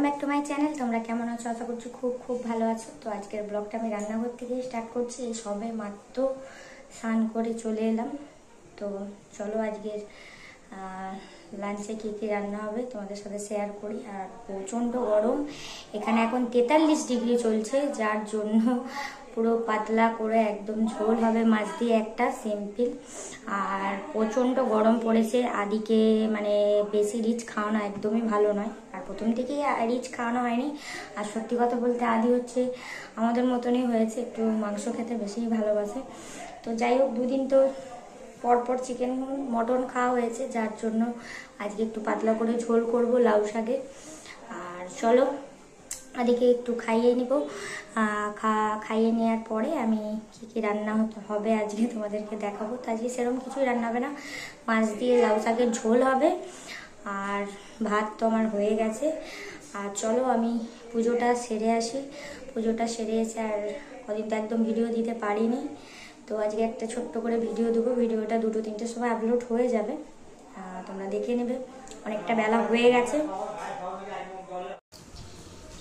Back to my channel. তোমরা কেমন আছো? আশা করছি খুব খুব ভালো আছো। তো আজকের ব্লগটা আমি রান্নাঘর থেকে স্টার্ট করছি। এই সবে মাত্র স্নান করে চলে এলাম। তো চলো আজকের লাঞ্চে কী কী রান্না হবে তোমাদের সাথে শেয়ার করি। আর প্রচণ্ড গরম, এখানে এখন 43 ডিগ্রি চলছে, যার জন্য পুরো পাতলা করে একদম ঝোল হবে মাছ দিয়ে একটা সিম্পল। আর প্রচণ্ড গরম পড়েছে। আদিকে মানে বেশি রিচ খাওয়ানো একদমই ভালো নয়, আর প্রথম থেকেই রিচ খাওয়ানো হয়নি। আর সত্যি কথা বলতে আদি হচ্ছে আমাদের মতনই হয়েছে, একটু মাংস খেতে বেশিই ভালোবাসে। তো যাই হোক, দুদিন তো পরপর চিকেন মটন খাওয়া হয়েছে, যার জন্য আজকে একটু পাতলা করে ঝোল করব লাউ শাকে। আর চলো আদিকে একটু খাইয়ে নিব। খাইয়ে নেওয়ার পরে আমি কী কী রান্না হবে আজকে তোমাদেরকে দেখাবো। তো আজকে সেরকম কিছুই রান্না হবে না, মাছ দিয়ে লাউ শাকের ঝোল হবে। আর ভাত তো আমার হয়ে গেছে। আর চলো আমি পুজোটা সেরে আসি। পুজোটা সেরে এসে আর কদিন তো একদম ভিডিও দিতে পারিনি, তো আজকে একটা ছোট্ট করে ভিডিও দেবো। ভিডিওটা 2-3টের সময় আপলোড হয়ে যাবে, তোমরা দেখে নেবে। অনেকটা বেলা হয়ে গেছে।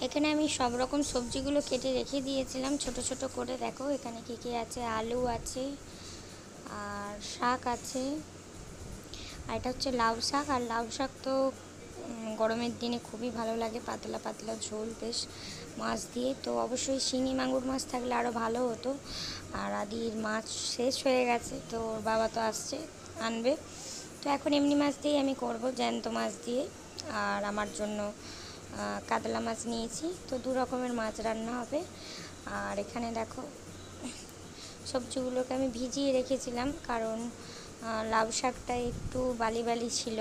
এখানে আমি সব রকম সবজিগুলো কেটে রেখে দিয়েছিলাম ছোট ছোট করে। দেখো এখানে কী কী আছে, আলু আছে আর শাক আছে। আর এটা হচ্ছে লাউ শাক। আর লাউ শাক তো গরমের দিনে খুবই ভালো লাগে, পাতলা পাতলা ঝোল বেশ মাছ দিয়ে। তো অবশ্যই শিঙি মাগুর মাছ থাকলে আরও ভালো হতো। আর আদির মাছ শেষ হয়ে গেছে, তো ওর বাবা তো আসছে আনবে। তো এখন এমনি মাছ দিয়েই আমি করব, জ্যান্ত মাছ দিয়ে। আর আমার জন্য কাতলা মাছ নিয়েছি। তো 2 রকমের মাছ রান্না হবে। আর এখানে দেখো সবজিগুলোকে আমি ভিজিয়ে রেখেছিলাম, কারণ লাউ শাকটা একটু বালি বালি ছিল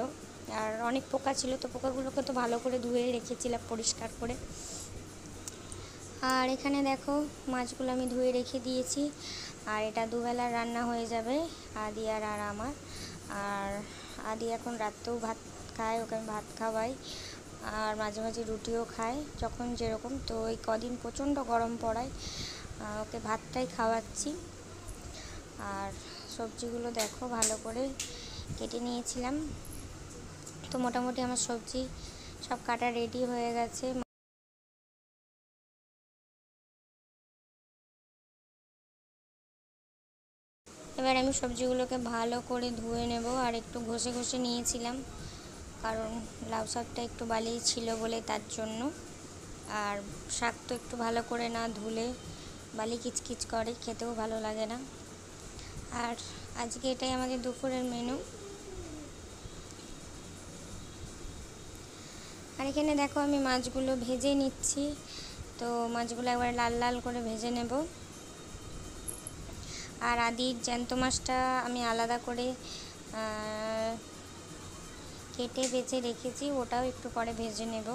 আর অনেক পোকা ছিল। তো পোকাগুলোকে তো ভালো করে ধুয়ে রেখেছিলাম পরিষ্কার করে। আর এখানে দেখো মাছগুলো আমি ধুয়ে রেখে দিয়েছি। আর এটা দুবেলা রান্না হয়ে যাবে আদি আর আমার। আর আদি এখন রাত্রেও ভাত খায়, ওকে আমি ভাত খাওয়াই। আর মাঝে মাঝে রুটিও খায়, যখন যেরকম। তো এই কদিন প্রচণ্ড গরম পড়ায় ওকে ভাতটাই খাওয়াচ্ছি। আর সবজিগুলো দেখো ভালো করে কেটে নিয়েছিলাম। তো মোটামুটি আমার সবজি সব কাটা রেডি হয়ে গেছে। এবার আমি সবজিগুলোকে ভালো করে ধুয়ে নেব। আর একটু ঘষে ঘষে নিয়েছিলাম, কারণ লাউ শাকটা একটু বালি ছিল বলে, তার জন্য। আর শাক তো একটু ভালো করে না ধুলে বালি কিচকিচ করে, খেতেও ভালো লাগে না। আর আজকে এটাই আমাদের দুপুরের মেনু। আর এখানে দেখো আমি মাছগুলো ভেজে নিচ্ছি। তো মাছগুলো একবার লাল লাল করে ভেজে নেব। আর আদির জ্যান্ত মাছটা আমি আলাদা করে কেটে বেছে রেখেছি, ওটাও একটু পরে ভেজে নেব।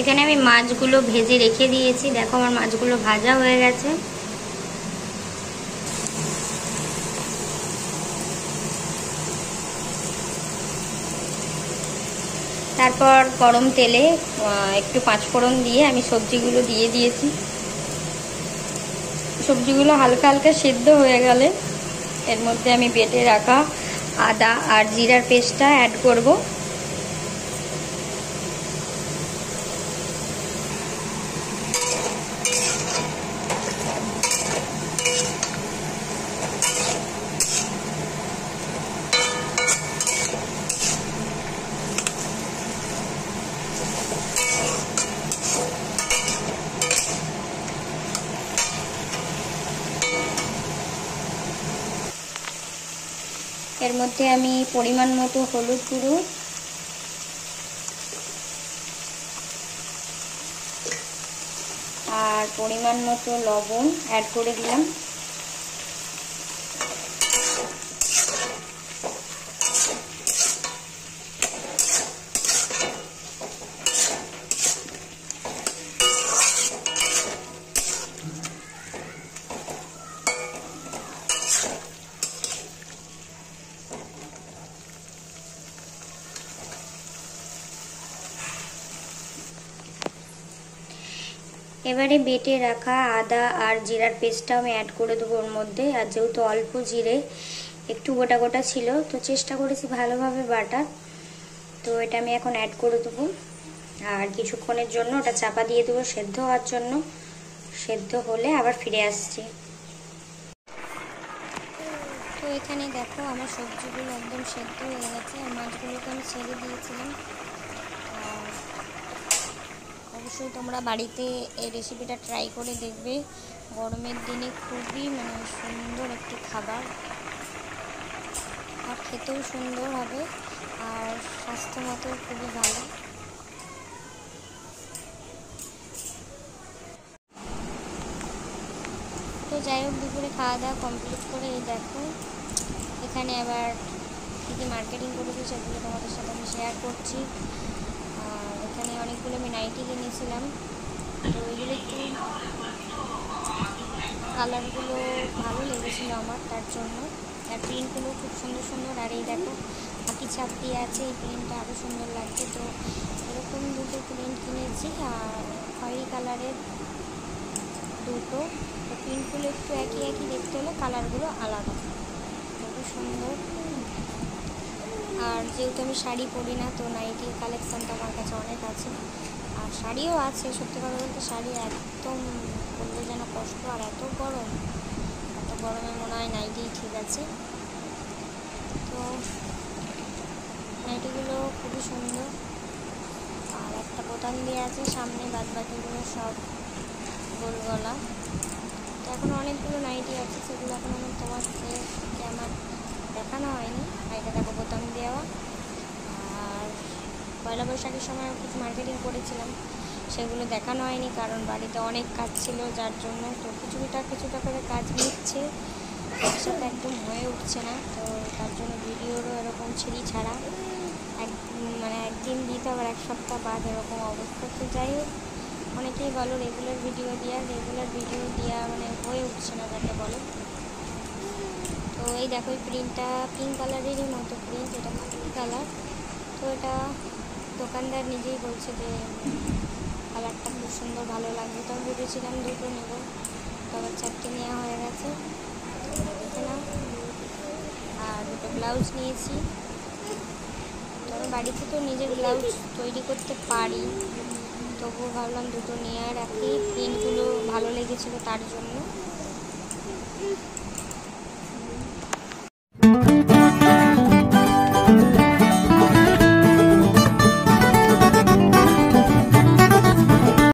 এখানে আমি মাছগুলো ভেজে রেখে দিয়েছি। দেখো আমার মাছগুলো ভাজা হয়ে গেছে। তারপর গরম তেলে একটু 5 ফোড়ন দিয়ে আমি সবজিগুলো দিয়ে দিয়েছি। সবজিগুলো হালকা হালকা সেদ্ধ হয়ে গেলে এর মধ্যে আমি বেটে রাখা আদা আর জিরার পেস্টটা অ্যাড করব। এর মধ্যে আমি পরিমাণ মতো হলুদ গুঁড়ো আর পরিমাণ মতো লবণ অ্যাড করে দিলাম। এবারে বেটে রাখা আদা আর জিরার পেস্টটা আমি অ্যাড করে দেবো ওর মধ্যে। আর যেহেতু অল্প জিরে একটু গোটা গোটা ছিল, তো চেষ্টা করেছি ভালোভাবে বাটার। তো এটা আমি এখন অ্যাড করে দেবো আর কিছুক্ষণের জন্য ওটা চাপা দিয়ে দেবো সেদ্ধ হওয়ার জন্য। সেদ্ধ হলে আবার ফিরে আসছি। তো এখানে দেখো আমার সবজিগুলো একদম সেদ্ধ হয়ে গেছে আর মাছগুলোকে আমি ছেড়ে দিয়েছিলাম। আর অবশ্যই তোমরা বাড়িতে এই রেসিপিটা ট্রাই করে দেখবে। গরমের দিনে খুবই সুন্দর একটি খাবার, আর খেতেও সুন্দর হবে আর স্বাস্থ্য মতো খুবই ভালো। তো যাই হোক, দুপুরে খাওয়া দাওয়া কমপ্লিট করে এই দেখো এখানে আবার কী কী মার্কেটিং করেছি সেগুলো তোমাদের সাথে আমি শেয়ার করছি। আর এখানে অনেকগুলো আমি নাইটি কিনেছিলাম। তো ওইগুলো একটু কালারগুলো ভালো লেগেছিলো আমার, তার জন্য। আর প্রিন্টগুলো খুব সুন্দর সুন্দর। আর এই দেখো হাতি ছাপ দিয়ে আছে, এই প্রিন্টটা আরও সুন্দর লাগছে। তো এরকম দুটো প্রিন্ট কিনেছি আর খয়েরি কালারের দুটো। তো প্রিন্টগুলো একটু একই একই দেখতে হলে কালারগুলো আলাদা, খুব সুন্দর। আর যেহেতু আমি শাড়ি পরি না, তো নাইটির কালেকশানটা আমার কাছে অনেক আছে। আর শাড়িও আছে, সত্যি কথা বলতে শাড়ি একদম পরলে যেন কষ্ট। আর এত গরমে মনে হয় নাইটি ঠিক আছে। তো নাইটিগুলো খুবই সুন্দর। আর একটা বোতাম দিয়ে আছে সামনে, বাদ বাকিগুলো সব গোল গলা। তো এখন অনেকগুলো নাইটি আছে, সেগুলো এখন তোমাকে আমার দেখানো হয়নি। আর এটা দেখো বোতাম দেওয়া। আর পয়লা বৈশাখের সময় কিছু মার্কেটিং করেছিলাম, সেগুলো দেখানো হয়নি কারণ বাড়িতে অনেক কাজ ছিল, যার জন্য। তো কিছুটা করে কাজ নিচ্ছে, একসাথে একদম হয়ে উঠছে না। তো তার জন্য ভিডিওরও এরকম ছিঁড়ি ছাড়া, একদিন দিতে আবার এক সপ্তাহ বাদ এরকম অবস্থা। তো যাই হোক, অনেকেই বলো রেগুলার ভিডিও দেওয়া হয়ে উঠছে না যাকে বলে। তো এই দেখো এই প্রিন্টটা পিঙ্ক কালারেরই মতো প্রিন্ট, এটা খাকি কালার। তো এটা দোকানদার নিজেই বলছে যে কালারটা খুব সুন্দর, ভালো লাগবে। তো আমি ভেবেছিলাম দুটো নেব, তো আবার চারটে নেওয়া হয়ে গেছে, দেখে নাও। আর দুটো ব্লাউজ নিয়েছি। তো আমি বাড়িতে তো নিজের ব্লাউজ তৈরি করতে পারি, তবুও ভাবলাম দুটো নিয়ে রাখি। প্রিন্টগুলো ভালো লেগেছিলো তার জন্য।